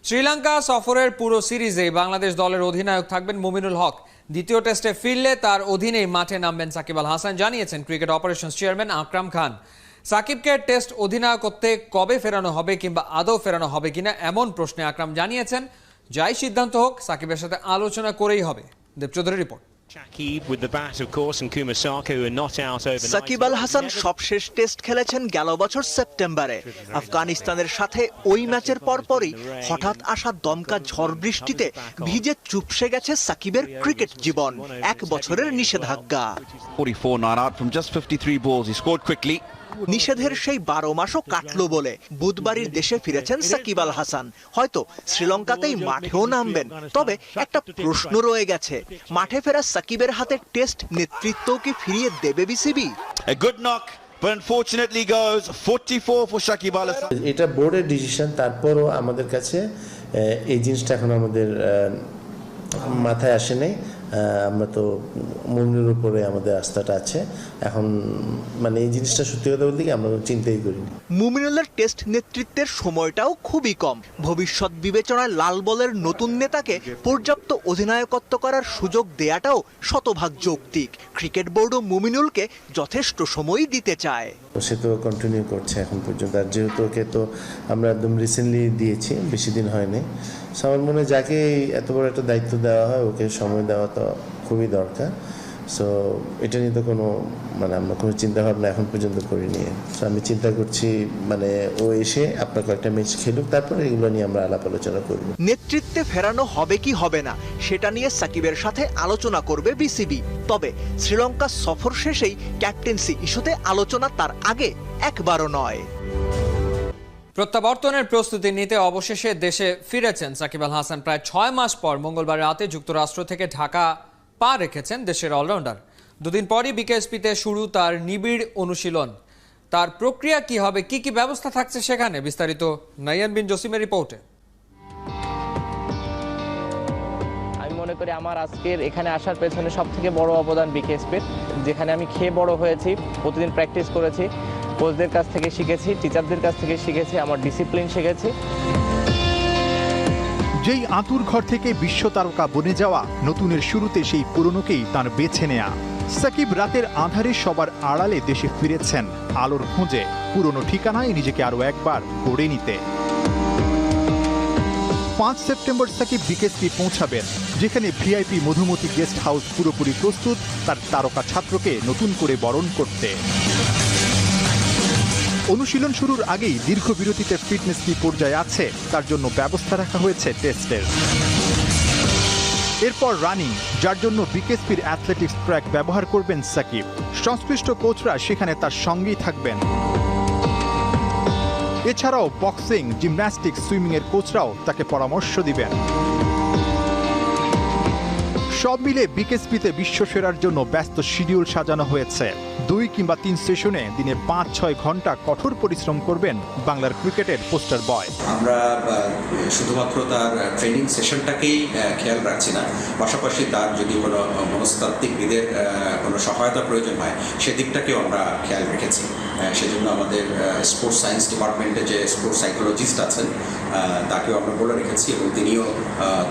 শ্রীলঙ্কা সফরের পুরো সিরিজে বাংলাদেশ দলের অধিনায়ক থাকবেন মুমিনুল হক। দ্বিতীয় টেস্টে ফিরলে তার অধীনেই মাঠে নামবেন সাকিব আল হাসান, জানিয়েছেন cricket operations chairman Akram Khan. সাকিবকে টেস্ট অধিনায়কত্বে কবে ফেরানো হবে কিংবা আদৌ ফেরানো হবে কিনা এমন প্রশ্নে আকরাম জানিয়েছেন, যাই সিদ্ধান্ত হোক সাকিবের সাথে আলোচনা করেই হবে। দেবচৌধুরী রিপোর্ট। সাকিব আল হাসান সবশেষ টেস্ট খেলেছেন গেল বছর সেপ্টেম্বরে। আফগানিস্তানের সাথে ওই ম্যাচের পরপরই হঠাৎ আসা দমকা ঝড় বৃষ্টিতে ভিজে চুপসে গেছে সাকিবের ক্রিকেট জীবন। এক বছরের নিষেধাজ্ঞা। নিষেধের সেই 12 মাসও কাটলো বলে বুধবারের দেশে ফিরেছেন সাকিব আল হাসান। হয়তো শ্রীলঙ্কাতেই মাঠেও নামবেন। তবে একটা প্রশ্ন রয়ে গেছে, মাঠে ফেরা সাকিবের হাতে টেস্ট নেতৃত্ব কি ফিরিয়ে দেবে BCB? But unfortunately goes 44 for Shakib Al Hasan. এটা বোর্ডের ডিসিশন, তারপরও আমাদের কাছে এই জিনিসটা এখন আমাদের মাথায় আসে নাই। আমরা তো মুমিনুর উপরে আমাদের আস্থাটা আছে এখন, মানে এই জিনিসটা সত্যি কথা বলতে কি আমরা চিন্তাই করিনি। মুমিনুলের টেস্ট নেতৃত্বের সময়টাও খুবই কম। ভবিষ্যৎ বিবেচনায় লাল বলের নতুন নেতাকে পর্যাপ্ত অধিনায়কত্ব করার সুযোগ দেয়াটাও শতভাগ যৌক্তিক। ক্রিকেট বোর্ডও মুমিনুলকে যথেষ্ট সময় দিতে চায়। সে তো কন্টিনিউ করছে এখন পর্যন্ত, আর যেহেতু ওকে তো আমরা একদম রিসেন্টলি দিয়েছি, বেশি দিন হয়নি। আমার মনে হয় যাকে এত বড় একটা দায়িত্ব দেওয়া হয় ওকে সময় দেওয়া তো খুবই দরকার। সো এটা নিয়ে তো আমরা কোনো চিন্তা ভাবনা এখন পর্যন্ত করিনি। সো আমি চিন্তা করছি ও এসে আপনার কয়েকটা ম্যাচ খেলুক, তারপরে এগুলো নিয়ে আমরা আলাপ আলোচনা করব। নেতৃত্বে ফেরানো হবে কি হবে না সেটা নিয়ে সাকিবের সাথে আলোচনা করবে বিসিবি। তবে শ্রীলঙ্কা সফর শেষেই ক্যাপ্টেন্সি ইস্যুতে আলোচনা তার আগে একবারও নয়। প্রত্যাবর্তনের প্রস্তুতি নিতে অবশেষে দেশে ফিরেছেন সাকিব আল হাসান। প্রায় 6 মাস পর মঙ্গলবার রাতে যুক্তরাষ্ট্র থেকে ঢাকা পা রেখেছেন দেশের অলরাউন্ডার। দুদিন পরই বিকেএসপিতে শুরু তার নিবিড় অনুশীলন। তার প্রক্রিয়া কি হবে, কি কি ব্যবস্থা থাকছে সেখানে, বিস্তারিত নাইয়ান বিন জসিমের রিপোর্টে। আমি মনে করি আমার আজকের এখানে আসার পেছনে সব থেকে বড় অবদান বিকেএসপির, যেখানে আমি খেয়ে বড় হয়েছি, প্রতিদিন প্র্যাকটিস করেছি, কোচদের কাছ থেকে শিখেছি, টিচারদের কাছ থেকে শিখেছি, আমার ডিসিপ্লিন শিখেছি। যেই আঁতুর ঘর থেকে বিশ্ব তারকা বনে যাওয়া, নতুনের শুরুতে সেই পুরনোকেই তার বেছে নেয়া। সাকিব রাতের আঁধারে সবার আড়ালে দেশে ফিরেছেন আলোর খোঁজে, পুরনো ঠিকানায় নিজেকে আরো একবার গড়ে নিতে। 5 সেপ্টেম্বর সাকিব বিকেএসপি পৌঁছাবেন, যেখানে ভিআইপি মধুমতি গেস্ট হাউস পুরোপুরি প্রস্তুত তার তারকা ছাত্রকে নতুন করে বরণ করতে। অনুশীলন শুরুর আগেই দীর্ঘ বিরতিতে ফিটনেস কি পর্যায়ে আছে তার জন্য ব্যবস্থা রাখা হয়েছে টেস্টের। এরপর রানিং, যার জন্য বিকেএসপির অ্যাথলেটিক্স ট্র্যাক ব্যবহার করবেন সাকিব। সংশ্লিষ্ট কোচরা সেখানে তার সঙ্গেই থাকবেন। এছাড়াও বক্সিং, জিমন্যাস্টিক্স, সুইমিং এর কোচরাও তাকে পরামর্শ দিবেন। সব মিলে বিকেএসপিতে বিশ্ব সেরার জন্য ব্যস্ত শিডিউল সাজানো হয়েছে। 2 কিংবা 3 সেশনে দিনে 5-6 ঘন্টা কঠোর পরিশ্রম করবেন বাংলার ক্রিকেটের পোস্টার বয়। আমরা শুধুমাত্র তার ট্রেনিং সেশনটাকেই খেয়াল রাখছি না, পাশাপাশি তার যদি কোনো মনস্তাত্ত্বিকবিদের কোনো সহায়তা প্রয়োজন হয় সেদিকটাকেও আমরা খেয়াল রেখেছি। সেজন্য আমাদের স্পোর্টস সায়েন্স ডিপার্টমেন্টে যে স্পোর্টস সাইকোলজিস্ট আছেন তাকেও আমরা বলে রেখেছি, এবং তিনিও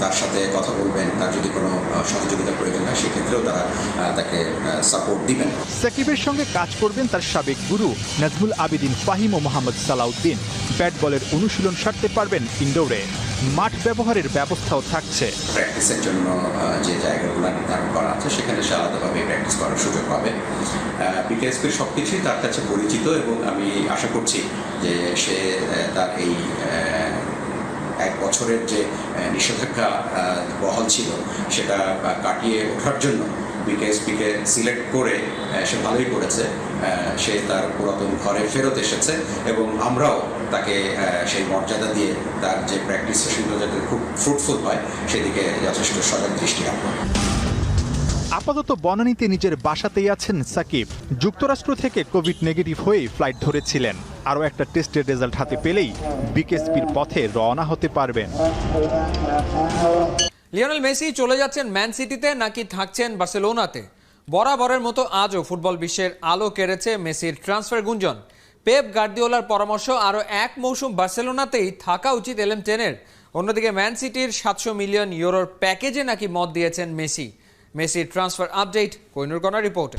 তার সাথে কথা বলবেন। তার যদি কোনো সহযোগিতা প্রয়োজন হয় সেক্ষেত্রেও তারা তাকে সাপোর্ট দিবেন। সাকিবের সঙ্গে কাজ করবেন তার সাবেক গুরু নাজমুল আবেদিন ফাহিম ও মোহাম্মদ সালাউদ্দিন। ব্যাট বলের অনুশীলন সারতে পারবেন ইনডোরে। মাঠ ব্যবহারের ব্যবস্থাও থাকছে। প্র্যাকটিসের জন্য যে জায়গাগুলো নির্ধারণ করা আছে সেখানে সে আলাদাভাবে প্র্যাকটিস করার সুযোগ পাবে। বিকেএসপির সব কিছুই তার কাছে পরিচিত, এবং আমি আশা করছি যে সে তার এই 1 বছরের যে নিষেধাজ্ঞা বহাল ছিল সেটা কাটিয়ে ওঠার জন্য বিকেএসপিকে সিলেক্ট করে সে ভালোই করেছে। সে তার পুরাতন ঘরে ফেরত এসেছে, এবং আমরাও তাকে সেই মর্যাদা দিয়ে তার যে প্র্যাকটিস সেশনগুলো যাতে খুব ফ্রুটফুল হয় সেদিকে যথেষ্ট সজাগ দৃষ্টি রাখবো। আপাতত বনানীতে নিজের বাসাতেই আছেন সাকিব। যুক্তরাষ্ট্র থেকে কোভিড নেগেটিভ হয়ে ফ্লাইট ধরেছিলেন। আরও একটা টেস্টের রেজাল্ট হাতে পেলেই বিকেএসপির পথে রওনা হতে পারবেন। লিওনেল মেসি চলে যাচ্ছেন ম্যান সিটিতে নাকি থাকছেন বার্সেলোনাতে? বরাবরের মতো আজও ফুটবল বিশ্বের আলো কেড়েছে মেসির ট্রান্সফার গুঞ্জন। পেপ গার্দিওলার পরামর্শ, আরও 1 মৌসুম বার্সেলোনাতেই থাকা উচিত এলএম10-এর। অন্যদিকে ম্যান সিটির 700 মিলিয়ন ইউরোর প্যাকেজে নাকি মত দিয়েছেন মেসির ট্রান্সফার আপডেট কোহিনুর কণা রিপোর্টে।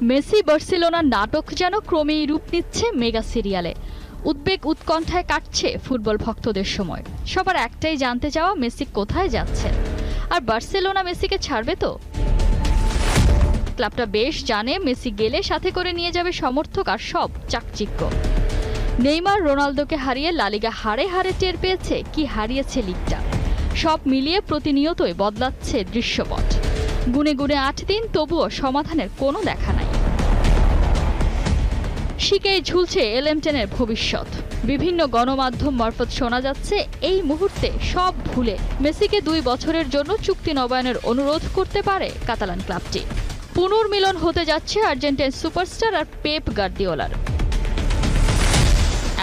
মেসি বার্সেলোনার নাটক যেন ক্রমেই রূপ নিচ্ছে মেগা সিরিয়ালে। উদ্বেগ উৎকণ্ঠায় কাটছে ফুটবল ভক্তদের সময়। সবার একটাই জানতে চাওয়া, মেসি কোথায় যাচ্ছেন, আর বার্সেলোনা মেসিকে ছাড়বে তো? ক্লাবটা বেশ জানে মেসি গেলে সাথে করে নিয়ে যাবে সমর্থক আর সব চাকচিক্য। নেইমার রোনালদোকে হারিয়ে লা লিগা হারে হারে টের পেয়েছে কি হারিয়েছে লিগটা। সব মিলিয়ে প্রতিনিয়তই বদলাচ্ছে দৃশ্যপট। গুনে গুনে 8 দিন, তবুও সমাধানের কোনো দেখা নাই। শিকেই ঝুলছে এলএম10-এর ভবিষ্যৎ। বিভিন্ন গণমাধ্যম মারফত শোনা যাচ্ছে এই মুহূর্তে সব ভুলে মেসিকে 2 বছরের জন্য চুক্তি নবায়নের অনুরোধ করতে পারে কাতালান ক্লাবটি। পুনর্মিলন হতে যাচ্ছে আর্জেন্টাইন সুপারস্টার আর পেপ গার্দিওলার।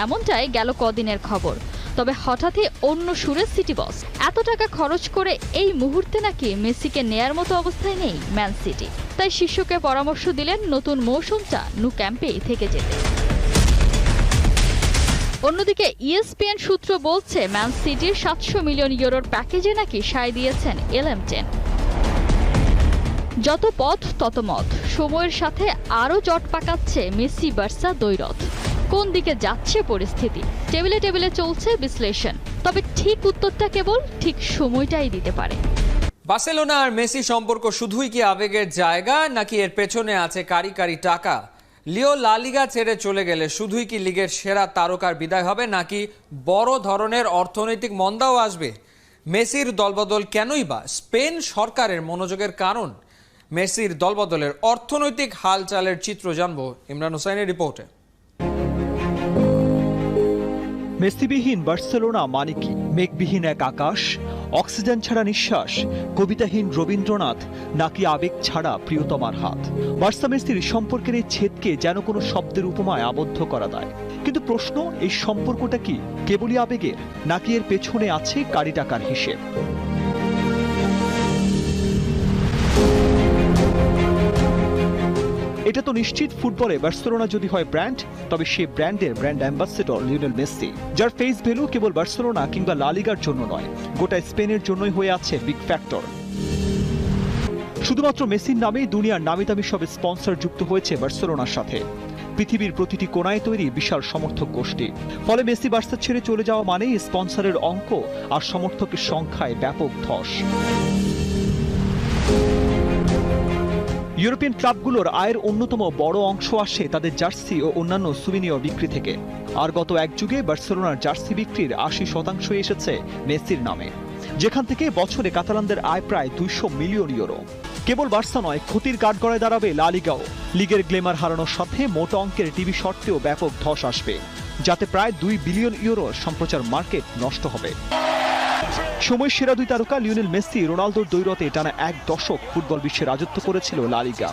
এমনটাই গেল কদিনের খবর। তবে হঠাৎই অন্য সুরে সিটি বস। এত টাকা খরচ করে এই মুহূর্তে নাকি মেসিকে নেয়ার মতো অবস্থায় নেই ম্যান সিটি। তাই শিষ্যকে পরামর্শ দিলেন নতুন মৌসুমটা নু ক্যাম্পেই থেকে যেতে। অন্যদিকে ইএসপিএন সূত্র বলছে ম্যান সিটির 700 মিলিয়ন ইউরোর প্যাকেজে নাকি সায় দিয়েছেন এলএম10। যত পথ তত মত। সময়ের সাথে আরও জট পাকাচ্ছে মেসি বার্সা দ্বৈরথ। কোন দিকে যাচ্ছে পরিস্থিতি, টেবিলে টেবিলে চলছে বিশ্লেষণ। তবে ঠিক উত্তরটা কেবল ঠিক সময়টাই দিতে পারে। বার্সেলোনা আর মেসি সম্পর্ক শুধুই কি আবেগের জায়গা, নাকি এর পেছনে আছে কারি কারি টাকা? লিও লা লিগা ছেড়ে চলে গেলে শুধুই কি লিগের সেরা তারকার বিদায় হবে, নাকি বড় ধরনের অর্থনৈতিক মন্দাও আসবে? মেসির দলবদল কেনই বা স্পেন সরকারের মনোযোগের কারণ? মেসির দলবদলের অর্থনৈতিক হালচালের চিত্র জানবো ইমরান হোসেনের রিপোর্টে। মেসিবিহীন বার্সেলোনা মানে কি? মেঘবিহীন এক আকাশ, অক্সিজেন ছাড়া নিঃশ্বাস, কবিতাহীন রবীন্দ্রনাথ, নাকি আবেগ ছাড়া প্রিয়তমার হাত? বার্সা মেসির সম্পর্কের এই ছেদকে যেন কোনো শব্দের উপমায় আবদ্ধ করা যায়। কিন্তু প্রশ্ন, এই সম্পর্কটা কি কেবলই আবেগের, নাকি এর পেছনে আছে কারি টাকার হিসেব? এটা তো নিশ্চিত, ফুটবলে বার্সেলোনা যদি হয় ব্র্যান্ড, তবে সেই ব্র্যান্ডের ব্র্যান্ড অ্যাম্বাসেডর লিওনেল মেসি, যার ফেস ভ্যালু কেবল বার্সেলোনা কিংবা লা লিগার জন্য নয়, গোটা স্পেনের জন্যই হয়ে আছে বিগ ফ্যাক্টর। শুধুমাত্র মেসির নামেই দুনিয়ার নামি দামি সব স্পন্সর যুক্ত হয়েছে বার্সেলোনার সাথে। পৃথিবীর প্রতিটি কোণায় তৈরি বিশাল সমর্থক গোষ্ঠী। ফলে মেসি বার্সা ছেড়ে চলে যাওয়া মানেই স্পন্সরের অঙ্ক আর সমর্থকের সংখ্যায় ব্যাপক ধস। ইউরোপিয়ান ক্লাবগুলোর আয়ের অন্যতম বড় অংশ আসে তাদের জার্সি ও অন্যান্য সুভিনিয়র বিক্রি থেকে। আর গত এক যুগে বার্সেলোনার জার্সি বিক্রির 80% এসেছে মেসির নামে, যেখান থেকে বছরে কাতালানদের আয় প্রায় 200 মিলিয়ন ইউরো। কেবল বার্সা নয়, ক্ষতির কাঠগড়ায় দাঁড়াবে লা লিগাও। লিগের গ্লেমার হারানোর সাথে মোটা অঙ্কের টিভি শর্তেও ব্যাপক ধস আসবে, যাতে প্রায় 2 বিলিয়ন ইউরোর সম্প্রচার মার্কেট নষ্ট হবে। সময় সেরা 2 তারকা লিওনেল মেসি রোনালদোর দ্বৈরথে টানা 1 দশক ফুটবল বিশ্বে রাজত্ব করেছিল লা লিগা।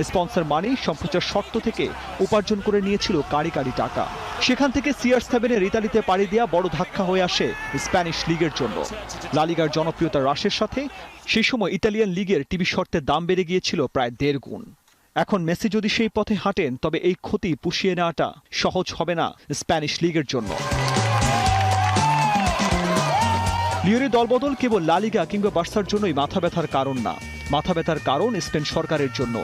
স্পন্সর মানি, সম্প্রচার শর্ত থেকে উপার্জন করে নিয়েছিল কারি কারি টাকা। সেখান থেকে CR7-এর ইতালিতে পাড়ি দেওয়া বড় ধাক্কা হয়ে আসে স্প্যানিশ লিগের জন্য। লা লিগার জনপ্রিয়তা হ্রাসের সাথে সেই সময় ইতালিয়ান লিগের টিভি শর্তের দাম বেড়ে গিয়েছিল প্রায় 1.5 গুণ। এখন মেসি যদি সেই পথে হাঁটেন, তবে এই ক্ষতি পুষিয়ে নেওয়াটা সহজ হবে না স্প্যানিশ লিগের জন্য। লিওনের দলবদল কেবল লা লিগা কিংবা বার্সার জন্যই মাথা ব্যথার কারণ না, মাথা ব্যথার কারণ স্পেন সরকারের জন্য।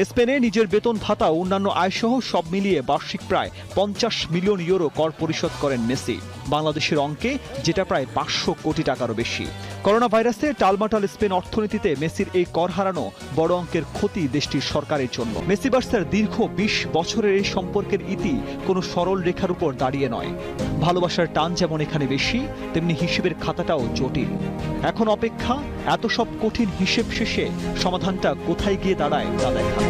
স্পেনে নিজের বেতন ভাতা ও অন্যান্য আয়সহ সব মিলিয়ে বার্ষিক প্রায় 50 মিলিয়ন ইউরো কর পরিশোধ করেন মেসি, বাংলাদেশের অঙ্কে যেটা প্রায় 500 কোটি টাকারও বেশি। করোনা ভাইরাসে টালমাটাল স্পেন অর্থনীতিতে মেসির এই কর হারানো বড় অঙ্কের ক্ষতি দেশটির সরকারের জন্য। মেসি বার্সার দীর্ঘ 20 বছরের এই সম্পর্কের ইতি কোনো সরল রেখার উপর দাঁড়িয়ে নয়। ভালোবাসার টান যেমন এখানে বেশি, তেমনি হিসেবের খাতাটাও জটিল। এখন অপেক্ষা, এত সব কঠিন হিসেব শেষে সমাধানটা কোথায় গিয়ে দাঁড়ায় তা দেখা।